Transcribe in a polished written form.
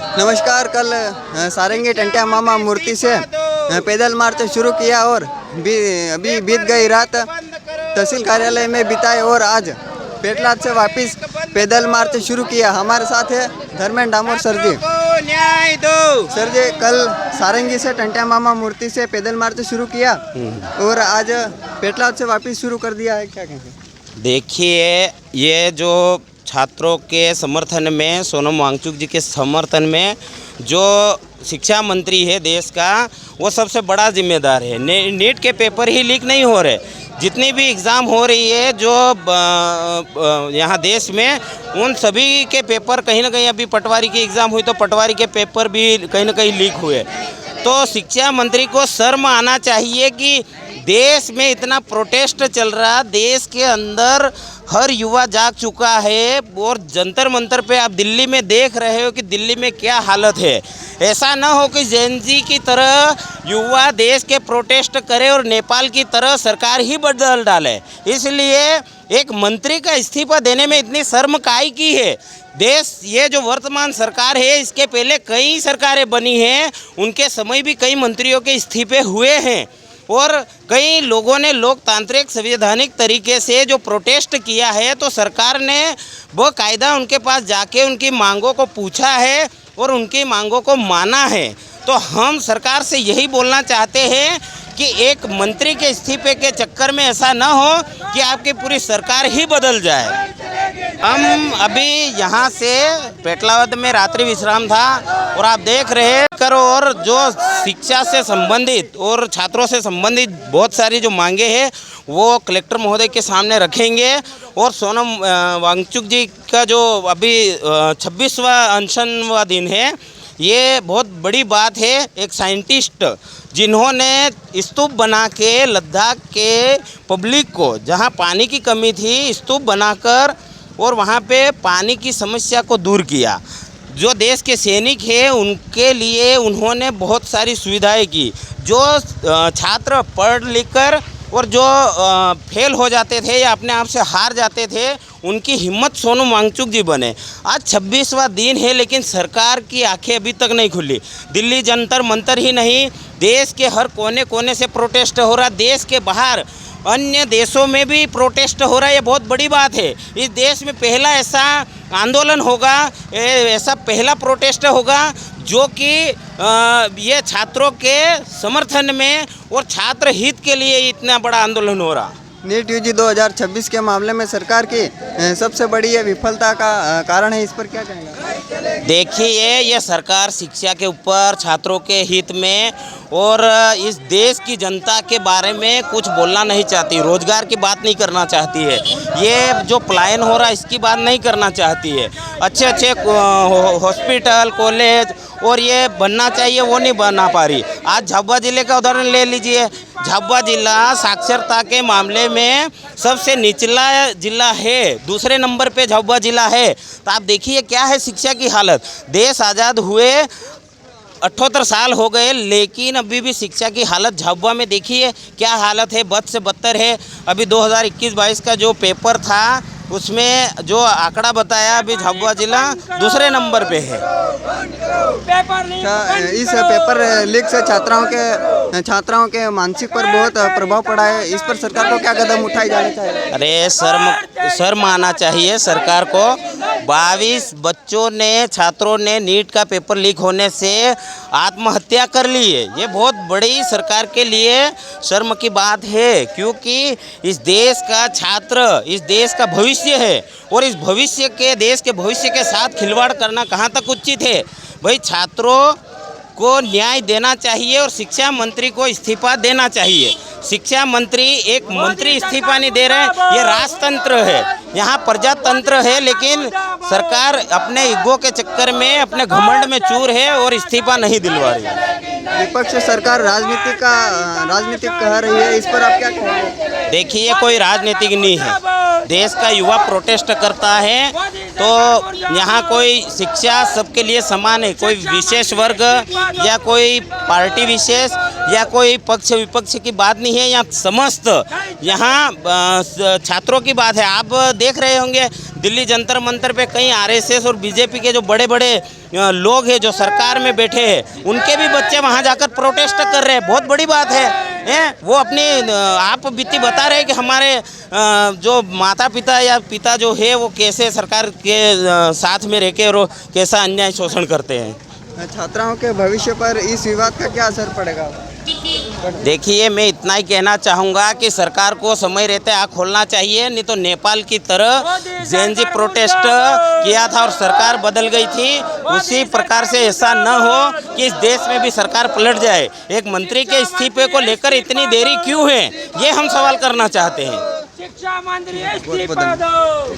नमस्कार। कल सारंगी टंट्या मामा मूर्ति से पैदल मार्च शुरू किया और अभी बीत गई रात तहसील कार्यालय में बिताए और आज पेटलाद से वापस पैदल मार्च शुरू किया। हमारे साथ है धर्मेंद्र डामोर सर जी। न्याय दो सर जी, कल सारंगी से टंट्या मामा मूर्ति से पैदल मार्च शुरू किया और आज पेटलाद से वापस शुरू कर दिया है, क्या कहेंगे? देखिए, ये जो छात्रों के समर्थन में, सोनम वांगचुक जी के समर्थन में जो शिक्षा मंत्री है देश का, वो सबसे बड़ा जिम्मेदार है। नीट के पेपर ही लीक नहीं हो रहे, जितनी भी एग्ज़ाम हो रही है जो यहाँ देश में, उन सभी के पेपर कहीं ना कहीं, अभी पटवारी की एग्ज़ाम हुई तो पटवारी के पेपर भी कहीं ना कहीं लीक हुए। तो शिक्षा मंत्री को शर्म आना चाहिए कि देश में इतना प्रोटेस्ट चल रहा, देश के अंदर हर युवा जाग चुका है और जंतर मंतर पे आप दिल्ली में देख रहे हो कि दिल्ली में क्या हालत है। ऐसा ना हो कि जेनजी की तरह युवा देश के प्रोटेस्ट करे और नेपाल की तरह सरकार ही बदल डाले। इसलिए एक मंत्री का इस्तीफा देने में इतनी शर्म काहे की है? देश, ये जो वर्तमान सरकार है, इसके पहले कई सरकारें बनी हैं, उनके समय भी कई मंत्रियों के इस्तीफे हुए हैं और कई लोगों ने लोकतांत्रिक संवैधानिक तरीके से जो प्रोटेस्ट किया है, तो सरकार ने बाकायदा उनके पास जाके उनकी मांगों को पूछा है और उनकी मांगों को माना है। तो हम सरकार से यही बोलना चाहते हैं कि एक मंत्री के इस्तीफे के चक्कर में ऐसा ना हो कि आपकी पूरी सरकार ही बदल जाए। हम अभी यहाँ से पेटलाद में रात्रि विश्राम था और आप देख रहे हैं और जो शिक्षा से संबंधित और छात्रों से संबंधित बहुत सारी जो मांगे हैं वो कलेक्टर महोदय के सामने रखेंगे। और सोनम वांगचुक जी का जो अभी 26वां अनशन दिन है, ये बहुत बड़ी बात है। एक साइंटिस्ट जिन्होंने स्तूप बना के लद्दाख के पब्लिक को, जहाँ पानी की कमी थी, स्तूप बनाकर और वहाँ पे पानी की समस्या को दूर किया। जो देश के सैनिक हैं उनके लिए उन्होंने बहुत सारी सुविधाएं की। जो छात्र पढ़ लिख कर और जो फेल हो जाते थे या अपने आप से हार जाते थे, उनकी हिम्मत सोनम वांगचुक जी बने। आज 26वां दिन है लेकिन सरकार की आंखें अभी तक नहीं खुली। दिल्ली जंतर मंतर ही नहीं, देश के हर कोने कोने से प्रोटेस्ट हो रहा। देश के बाहर अन्य देशों में भी प्रोटेस्ट हो रहा है। ये बहुत बड़ी बात है। इस देश में पहला ऐसा आंदोलन होगा, ऐसा पहला प्रोटेस्ट होगा जो कि ये छात्रों के समर्थन में और छात्र हित के लिए इतना बड़ा आंदोलन हो रहा। नीट यूजी 2026 के मामले में सरकार की सबसे बड़ी ये विफलता का कारण है, इस पर क्या कहेंगे? देखिए, ये सरकार शिक्षा के ऊपर, छात्रों के हित में और इस देश की जनता के बारे में कुछ बोलना नहीं चाहती। रोजगार की बात नहीं करना चाहती है। ये जो पलायन हो रहा है इसकी बात नहीं करना चाहती है। अच्छे अच्छे हॉस्पिटल, कॉलेज और ये बनना चाहिए, वो नहीं बना पा रही। आज झाबुआ जिले का उदाहरण ले लीजिए। झाबुआ जिला साक्षरता के मामले में सबसे निचला जिला है, दूसरे नंबर पे झाबुआ जिला है। तो आप देखिए क्या है शिक्षा की हालत। देश आज़ाद हुए 78 साल हो गए लेकिन अभी भी शिक्षा की हालत झाबुआ में देखिए क्या हालत है, बद से बदतर है। अभी 2021-22 का जो पेपर था उसमें जो आंकड़ा बताया, अभी झाबुआ जिला दूसरे नंबर पे है। इस पेपर लीक से छात्राओं के मानसिक पर बहुत प्रभाव पड़ा है। इस पर सरकार को क्या कदम उठाए जाने चाहिए? अरे शर्म आना चाहिए सरकार को। 22 बच्चों ने, छात्रों ने नीट का पेपर लीक होने से आत्महत्या कर ली है। ये बहुत बड़ी सरकार के लिए शर्म की बात है, क्योंकि इस देश का छात्र इस देश का भविष्य है और इस भविष्य के, देश के भविष्य के साथ खिलवाड़ करना कहाँ तक उचित है? भाई, छात्रों को न्याय देना चाहिए और शिक्षा मंत्री को इस्तीफा देना चाहिए। शिक्षा मंत्री, एक मंत्री इस्तीफा नहीं दे रहे, ये राजतंत्र है, यहाँ प्रजातंत्र है, लेकिन सरकार अपने ईगो के चक्कर में, अपने घमंड में चूर है और इस्तीफा नहीं दिलवा रही है। विपक्ष सरकार राजनीतिक कह रही है, इस पर आप क्या कहेंगे? देखिए, कोई राजनीतिक नहीं है। देश का युवा प्रोटेस्ट करता है तो यहाँ कोई शिक्षा सबके लिए समान है। कोई विशेष वर्ग या कोई पार्टी विशेष या कोई पक्ष विपक्ष की बात नहीं है, यहाँ समस्त यहाँ छात्रों की बात है। आप देख रहे होंगे दिल्ली जंतर मंतर पे कई आरएसएस और बीजेपी के जो बड़े बड़े लोग हैं जो सरकार में बैठे हैं, उनके भी बच्चे वहाँ जाकर प्रोटेस्ट कर रहे हैं। बहुत बड़ी बात है। वो अपने आप बीती बता रहे हैं कि हमारे जो माता पिता या पिता जो है वो कैसे सरकार के साथ में रह के और कैसा अन्याय शोषण करते हैं। छात्राओं के भविष्य पर इस विवाद का क्या असर पड़ेगा? देखिए, मैं इतना ही कहना चाहूँगा कि सरकार को समय रहते आँख खोलना चाहिए, नहीं तो नेपाल की तरह जेएनजी प्रोटेस्ट किया था और सरकार बदल गई थी, उसी प्रकार से ऐसा न हो कि इस देश में भी सरकार पलट जाए। एक मंत्री के इस्तीफे को लेकर इतनी देरी क्यों है, ये हम सवाल करना चाहते हैं। शिक्षा मंत्री इस्तीफा दो।